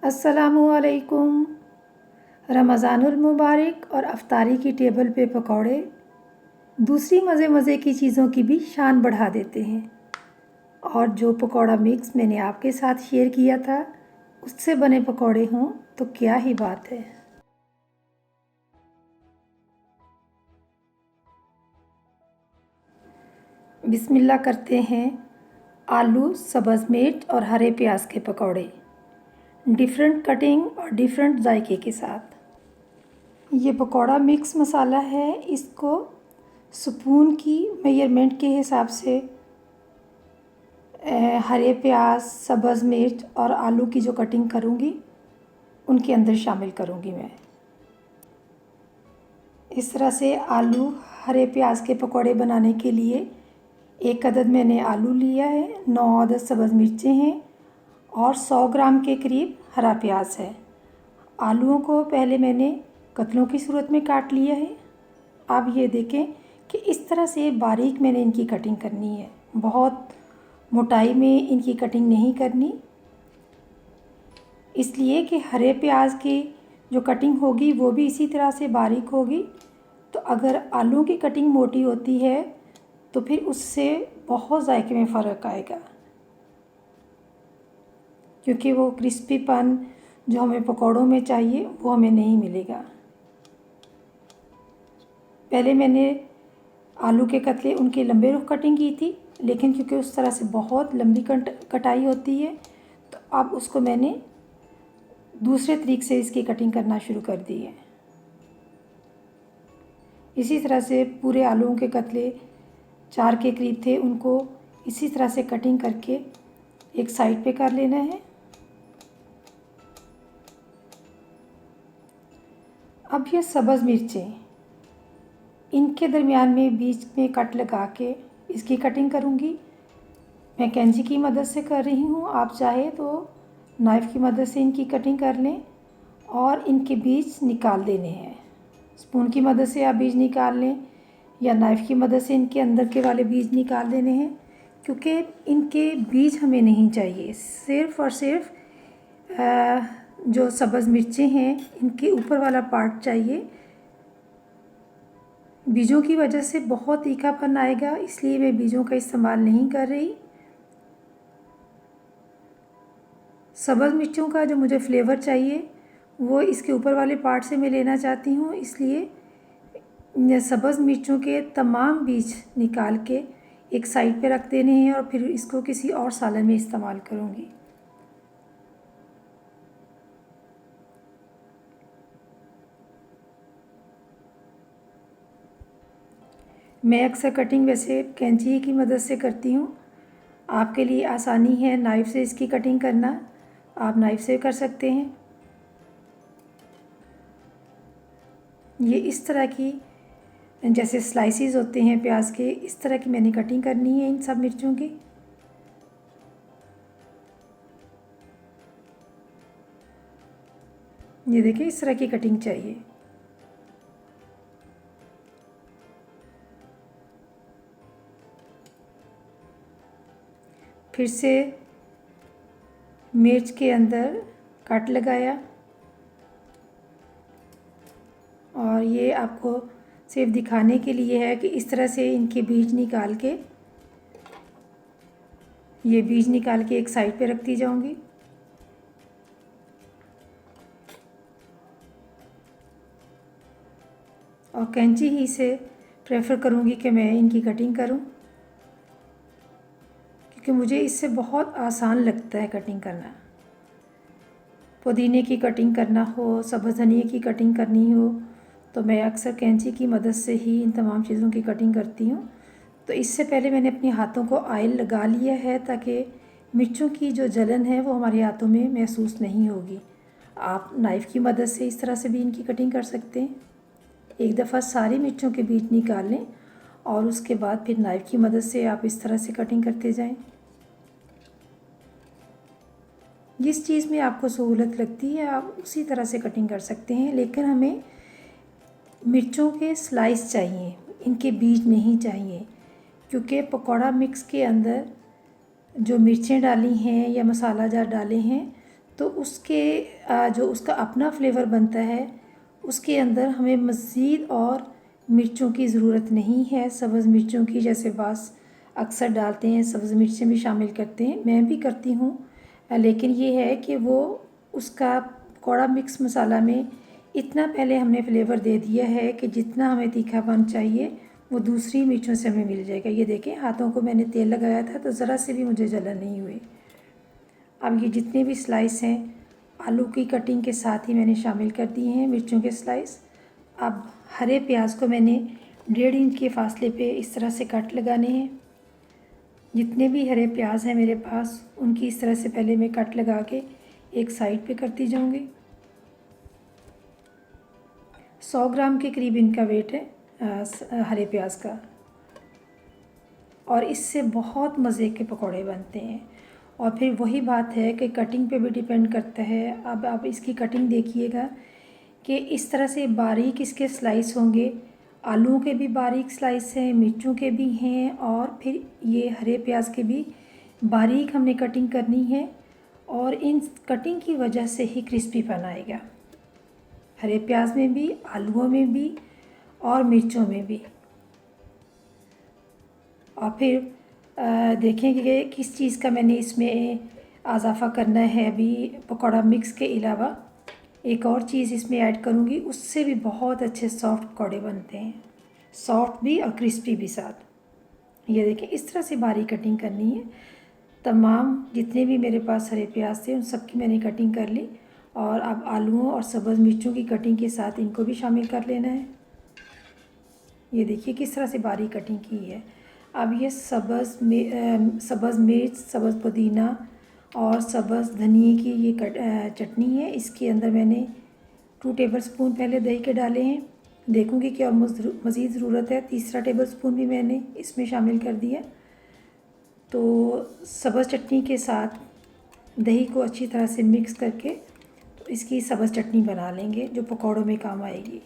अस्सलामुअलैकुम। रमज़ानुल मुबारक और अफ्तारी की टेबल पे पकौड़े दूसरी मज़े मज़े की चीज़ों की भी शान बढ़ा देते हैं। और जो पकौड़ा मिक्स मैंने आपके साथ शेयर किया था उससे बने पकौड़े हों तो क्या ही बात है। बिस्मिल्लाह करते हैं। आलू, सब्ज़ मिर्च और हरे प्याज के पकौड़े डिफरेंट कटिंग और डिफरेंट जायके के साथ। ये पकौड़ा मिक्स मसाला है। इसको स्पून की मेजरमेंट के हिसाब से हरे प्याज, सब्ज़ मिर्च और आलू की जो कटिंग करूँगी उनके अंदर शामिल करूँगी मैं। इस तरह से आलू हरे प्याज के पकौड़े बनाने के लिए 1 अदद मैंने आलू लिया है, 9 अदद सब्ज़ मिर्चें हैं और 100 ग्राम के करीब हरा प्याज है। आलूओं को पहले मैंने कतलों की सूरत में काट लिया है। अब ये देखें कि इस तरह से बारीक मैंने इनकी कटिंग करनी है। बहुत मोटाई में इनकी कटिंग नहीं करनी, इसलिए कि हरे प्याज की जो कटिंग होगी वो भी इसी तरह से बारीक होगी। तो अगर आलू की कटिंग मोटी होती है तो फिर उससे बहुत जायके में फ़र्क आएगा, क्योंकि वो क्रिस्पीपन जो हमें पकौड़ों में चाहिए वो हमें नहीं मिलेगा। पहले मैंने आलू के कतले उनके लंबे रुख कटिंग की थी, लेकिन क्योंकि उस तरह से बहुत लंबी कटाई होती है तो अब उसको मैंने दूसरे तरीके से इसकी कटिंग करना शुरू कर दी है। इसी तरह से पूरे आलूओं के कतले 4 के करीब थे, उनको इसी तरह से कटिंग करके एक साइड पे कर लेना है। अब ये सब्ज़ मिर्चें, इनके दरमियान में बीच में कट लगा के इसकी कटिंग करूँगी। मैं कैंची की मदद से कर रही हूँ, आप चाहे तो नाइफ़ की मदद से इनकी कटिंग कर लें और इनके बीज निकाल देने हैं। स्पून की मदद से आप बीज निकाल लें या नाइफ़ की मदद से इनके अंदर के वाले बीज निकाल देने हैं, क्योंकि इनके बीज हमें नहीं चाहिए। सिर्फ़ और सिर्फ जो सब्ज़ मिर्चें हैं इनके ऊपर वाला पार्ट चाहिए। बीजों की वजह से बहुत तीखापन आएगा, इसलिए मैं बीजों का इस्तेमाल नहीं कर रही। सब्ज़ मिर्चों का जो मुझे फ्लेवर चाहिए वो इसके ऊपर वाले पार्ट से मैं लेना चाहती हूँ, इसलिए सब्ज़ मिर्चों के तमाम बीज निकाल के एक साइड पे रख देने हैं और फिर इसको किसी और सालन में इस्तेमाल करूँगी। मैं अक्सर कटिंग वैसे कैंची की मदद से करती हूँ। आपके लिए आसानी है नाइफ़ से इसकी कटिंग करना, आप नाइफ़ से कर सकते हैं। ये इस तरह की जैसे स्लाइसिस होते हैं प्याज के, इस तरह की मैंने कटिंग करनी है इन सब मिर्चों की। ये देखिए इस तरह की कटिंग चाहिए। फिर से मिर्च के अंदर कट लगाया और ये आपको सिर्फ दिखाने के लिए है कि इस तरह से इनके बीज निकाल के एक साइड पे रखती जाऊंगी। और कैंची ही से प्रेफर करूंगी कि मैं इनकी कटिंग करूं, क्योंकि मुझे इससे बहुत आसान लगता है कटिंग करना। पुदीने की कटिंग करना हो, सब्ज़ धनिए की कटिंग करनी हो तो मैं अक्सर कैंची की मदद से ही इन तमाम चीज़ों की कटिंग करती हूँ। तो इससे पहले मैंने अपने हाथों को ऑयल लगा लिया है ताकि मिर्चों की जो जलन है वो हमारे हाथों में महसूस नहीं होगी। आप नाइफ़ की मदद से इस तरह से भी इनकी कटिंग कर सकते हैं। एक दफ़ा सारी मिर्चों के बीज निकाल लें और उसके बाद फिर नाइफ़ की मदद से आप इस तरह से कटिंग करते जाएं। जिस चीज़ में आपको सहूलत लगती है आप उसी तरह से कटिंग कर सकते हैं, लेकिन हमें मिर्चों के स्लाइस चाहिए, इनके बीज नहीं चाहिए, क्योंकि पकौड़ा मिक्स के अंदर जो मिर्चें डाली हैं या मसाला जार डाले हैं तो उसके जो उसका अपना फ्लेवर बनता है उसके अंदर हमें मज़ीद और मिर्चों की ज़रूरत नहीं है। सब्ज़ मिर्चों की जैसे बास अक्सर डालते हैं, सब्ज़ मिर्चें भी शामिल करते हैं, मैं भी करती हूँ। लेकिन ये है कि वो उसका कौड़ा मिक्स मसाला में इतना पहले हमने फ्लेवर दे दिया है कि जितना हमें तीखापन चाहिए वो दूसरी मिर्चों से हमें मिल जाएगा। ये देखें, हाथों को मैंने तेल लगाया था तो ज़रा से भी मुझे जलन नहीं हुई। अब ये जितने भी स्लाइस हैं आलू की कटिंग के साथ ही मैंने शामिल कर दिए हैं मिर्चों के स्लाइस। अब हरे प्याज को मैंने 1.5 इंच के फासले पे इस तरह से कट लगाने हैं। जितने भी हरे प्याज हैं मेरे पास उनकी इस तरह से पहले मैं कट लगा के एक साइड पे करती जाऊंगी। 100 ग्राम के करीब इनका वेट है हरे प्याज का, और इससे बहुत मज़े के पकौड़े बनते हैं। और फिर वही बात है कि कटिंग पे भी डिपेंड करता है। अब आप इसकी कटिंग देखिएगा कि इस तरह से बारीक इसके स्लाइस होंगे। आलूओं के भी बारीक स्लाइस हैं, मिर्चों के भी हैं, और फिर ये हरे प्याज के भी बारीक हमने कटिंग करनी है। और इन कटिंग की वजह से ही क्रिस्पीपन आएगा, हरे प्याज में भी, आलूओं में भी और मिर्चों में भी। और फिर देखेंगे कि किस चीज़ का मैंने इसमें इजाफ़ा करना है। अभी पकौड़ा मिक्स के अलावा एक और चीज़ इसमें ऐड करूँगी, उससे भी बहुत अच्छे सॉफ्ट पकौड़े बनते हैं, सॉफ्ट भी और क्रिस्पी भी साथ। ये देखिए, इस तरह से बारीक कटिंग करनी है। तमाम जितने भी मेरे पास हरे प्याज थे उन सब की मैंने कटिंग कर ली, और अब आलूओं और सब्ज़ मिर्चों की कटिंग के साथ इनको भी शामिल कर लेना है। ये देखिए किस तरह से बारीक कटिंग की है। अब ये सब्ज़ मिर्च, सब्ज़ पुदीना और सब्ज़ धनिए की ये चटनी है। इसके अंदर मैंने 2 टेबलस्पून पहले दही के डाले हैं। देखूंगी कि और मज़ीद ज़रूरत है, तीसरा टेबलस्पून भी मैंने इसमें शामिल कर दिया। तो सब्ज़ चटनी के साथ दही को अच्छी तरह से मिक्स करके तो इसकी सब्ज़ चटनी बना लेंगे जो पकौड़ों में काम आएगी।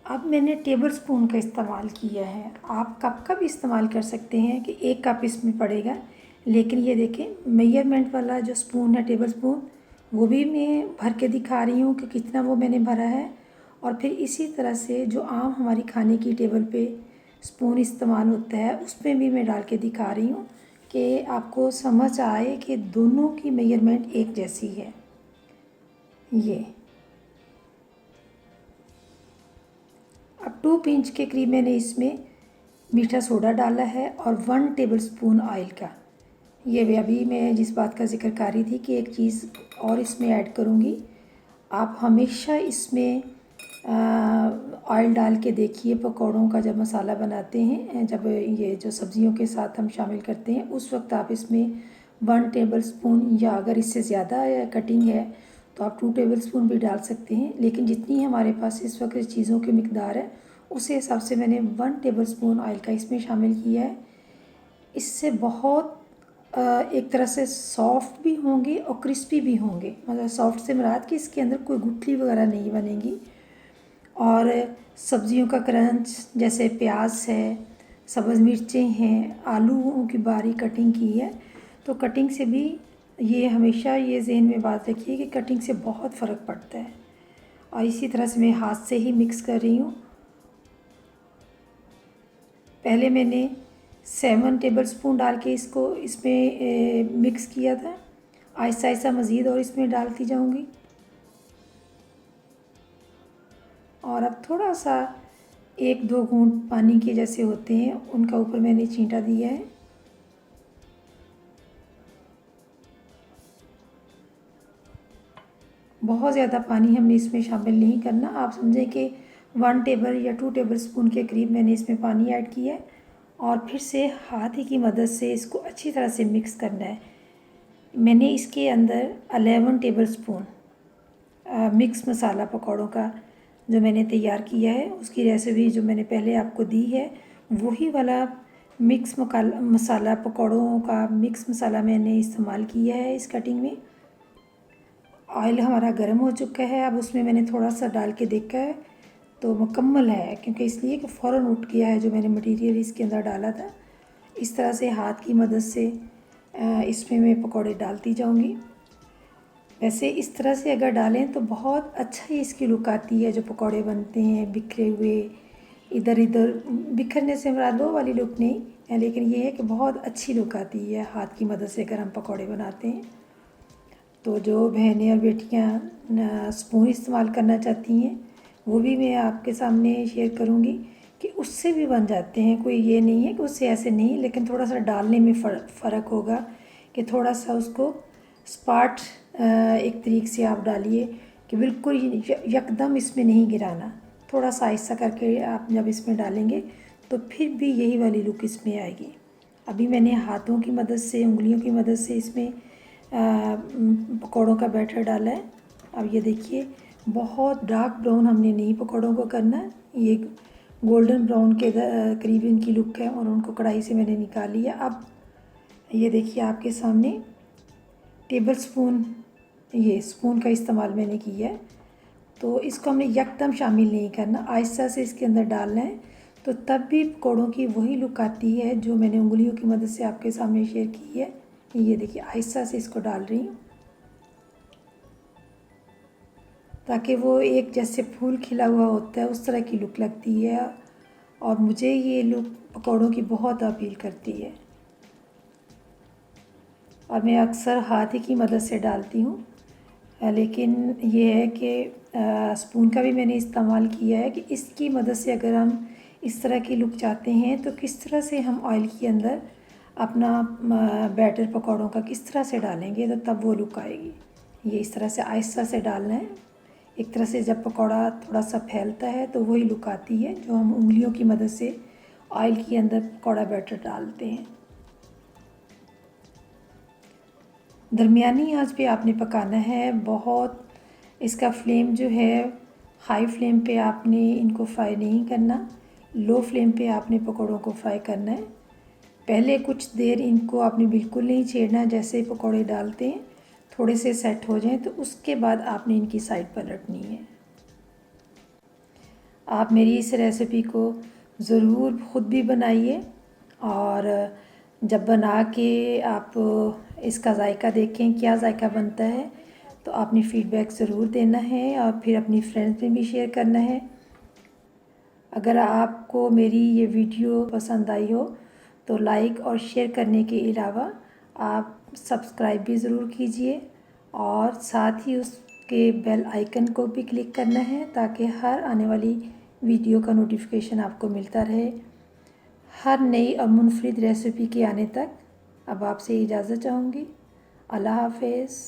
अब मैंने टेबलस्पून का इस्तेमाल किया है, आप कप का भी इस्तेमाल कर सकते हैं कि 1 कप इसमें पड़ेगा। लेकिन ये देखें, मेजरमेंट वाला जो स्पून है टेबलस्पून, वो भी मैं भर के दिखा रही हूँ कि कितना वो मैंने भरा है। और फिर इसी तरह से जो आम हमारी खाने की टेबल पे स्पून इस्तेमाल होता है उसमें भी मैं डाल के दिखा रही हूँ कि आपको समझ आए कि दोनों की मेजरमेंट एक जैसी है। ये अब 2 पिंच के करीब मैंने इसमें मीठा सोडा डाला है और 1 टेबलस्पून ऑयल का। ये भी अभी मैं जिस बात का जिक्र कर रही थी कि एक चीज़ और इसमें ऐड करूँगी। आप हमेशा इसमें ऑयल डाल के देखिए पकौड़ों का, जब मसाला बनाते हैं, जब ये जो सब्ज़ियों के साथ हम शामिल करते हैं उस वक्त आप इसमें 1 टेबलस्पून या अगर इससे ज़्यादा कटिंग है तो आप 2 टेबलस्पून भी डाल सकते हैं। लेकिन जितनी हमारे पास इस वक्त चीज़ों की मिकदार है उस हिसाब से मैंने 1 टेबलस्पून ऑयल का इसमें शामिल किया है। इससे बहुत एक तरह से सॉफ्ट भी होंगे और क्रिस्पी भी होंगे। मतलब सॉफ्ट से मुराद कि इसके अंदर कोई गुठली वगैरह नहीं बनेगी। और सब्ज़ियों का क्रंच, जैसे प्याज है, सब्ज़ मिर्चें हैं, आलूओं की बारीक कटिंग की है, तो कटिंग से भी ये हमेशा ये ज़हन में बात रखिए कि कटिंग से बहुत फ़र्क पड़ता है। और इसी तरह से मैं हाथ से ही मिक्स कर रही हूँ। पहले मैंने 7 टेबलस्पून डाल के इसको इसमें मिक्स किया था। आहिस्ता आहिस्ता मज़ीद और इसमें डालती जाऊँगी। और अब थोड़ा सा 1-2 घूंट पानी के जैसे होते हैं उनका ऊपर मैंने छींटा दिया है। बहुत ज़्यादा पानी हमने इसमें शामिल नहीं करना। आप समझें कि 1 टेबल या 2 टेबलस्पून के करीब मैंने इसमें पानी ऐड किया है, और फिर से हाथ ही की मदद से इसको अच्छी तरह से मिक्स करना है। मैंने इसके अंदर 11 टेबलस्पून मिक्स मसाला पकौड़ों का जो मैंने तैयार किया है, उसकी रेसिपी जो मैंने पहले आपको दी है वही वाला मिक्स मसाला पकौड़ों का मिक्स मसाला मैंने इस्तेमाल किया है इस कटिंग में। ऑयल हमारा गर्म हो चुका है, अब उसमें मैंने थोड़ा सा डाल के देखा है तो मुकम्मल है, क्योंकि इसलिए कि फ़ौरन उठ गया है जो मैंने मटेरियल इसके अंदर डाला था। इस तरह से हाथ की मदद से इसमें मैं पकौड़े डालती जाऊंगी। वैसे इस तरह से अगर डालें तो बहुत अच्छा ही इसकी लुक आती है। जो पकौड़े बनते हैं बिखरे हुए, इधर इधर बिखरने से मुराद वो वाली लुक नहीं है, लेकिन ये है कि बहुत अच्छी लुक आती है हाथ की मदद से अगर हम पकौड़े बनाते हैं। तो जो बहनें और बेटियां स्पून इस्तेमाल करना चाहती हैं वो भी मैं आपके सामने शेयर करूंगी कि उससे भी बन जाते हैं। कोई ये नहीं है कि उससे ऐसे नहीं, लेकिन थोड़ा सा डालने में फ़र्क होगा कि थोड़ा सा उसको स्पार्ट एक तरीके से आप डालिए कि बिल्कुल यकदम इसमें नहीं गिराना। थोड़ा सा आहिस्ता करके आप जब इसमें डालेंगे तो फिर भी यही वाली लुक इसमें आएगी। अभी मैंने हाथों की मदद से, उंगलियों की मदद से इसमें पकौड़ों का बैटर डाला है। अब ये देखिए, बहुत डार्क ब्राउन हमने नहीं पकौड़ों को करना है, ये गोल्डन ब्राउन के करीब इनकी लुक है और उनको कढ़ाई से मैंने निकाल लिया। अब ये देखिए आपके सामने टेबल स्पून, ये स्पून का इस्तेमाल मैंने किया है। तो इसको हमने यकदम शामिल नहीं करना, आहिस्ता से इसके अंदर डालना है। तो तब भी पकौड़ों की वही लुक आती है जो मैंने उंगलियों की मदद से आपके सामने शेयर की है। ये देखिए आहिस्ता से इसको डाल रही हूँ ताकि वो एक जैसे फूल खिला हुआ होता है उस तरह की लुक लगती है और मुझे ये लुक पकौड़ों की बहुत अपील करती है। और मैं अक्सर हाथ ही की मदद से डालती हूँ, लेकिन ये है कि स्पून का भी मैंने इस्तेमाल किया है कि इसकी मदद से अगर हम इस तरह की लुक चाहते हैं तो किस तरह से हम ऑयल के अंदर अपना बैटर पकौड़ों का किस तरह से डालेंगे तो तब वो लुक आएगी। ये इस तरह से आहिस्ता से डालना है। एक तरह से जब पकौड़ा थोड़ा सा फैलता है तो वही लुक आती है जो हम उंगलियों की मदद से ऑयल के अंदर पकौड़ा बैटर डालते हैं। दरमियानी आंच पे आपने पकाना है। बहुत इसका फ्लेम जो है हाई फ्लेम पे आपने इनको फ्राई नहीं करना, लो फ्लेम पे आपने पकौड़ों को फ्राई करना है। पहले कुछ देर इनको आपने बिल्कुल नहीं छेड़ना, जैसे पकौड़े डालते हैं थोड़े से सेट हो जाएं तो उसके बाद आपने इनकी साइड पलटनी है। आप मेरी इस रेसिपी को ज़रूर ख़ुद भी बनाइए और जब बना के आप इसका जायका देखें क्या जायका बनता है तो आपने फ़ीडबैक ज़रूर देना है और फिर अपनी फ्रेंड्स में भी शेयर करना है। अगर आपको मेरी ये वीडियो पसंद आई हो तो लाइक और शेयर करने के अलावा आप सब्सक्राइब भी ज़रूर कीजिए और साथ ही उसके बेल आइकन को भी क्लिक करना है ताकि हर आने वाली वीडियो का नोटिफिकेशन आपको मिलता रहे। हर नई और मुनफरिद रेसिपी के आने तक अब आपसे इजाज़त चाहूँगी। अल्लाह हाफ़िज़।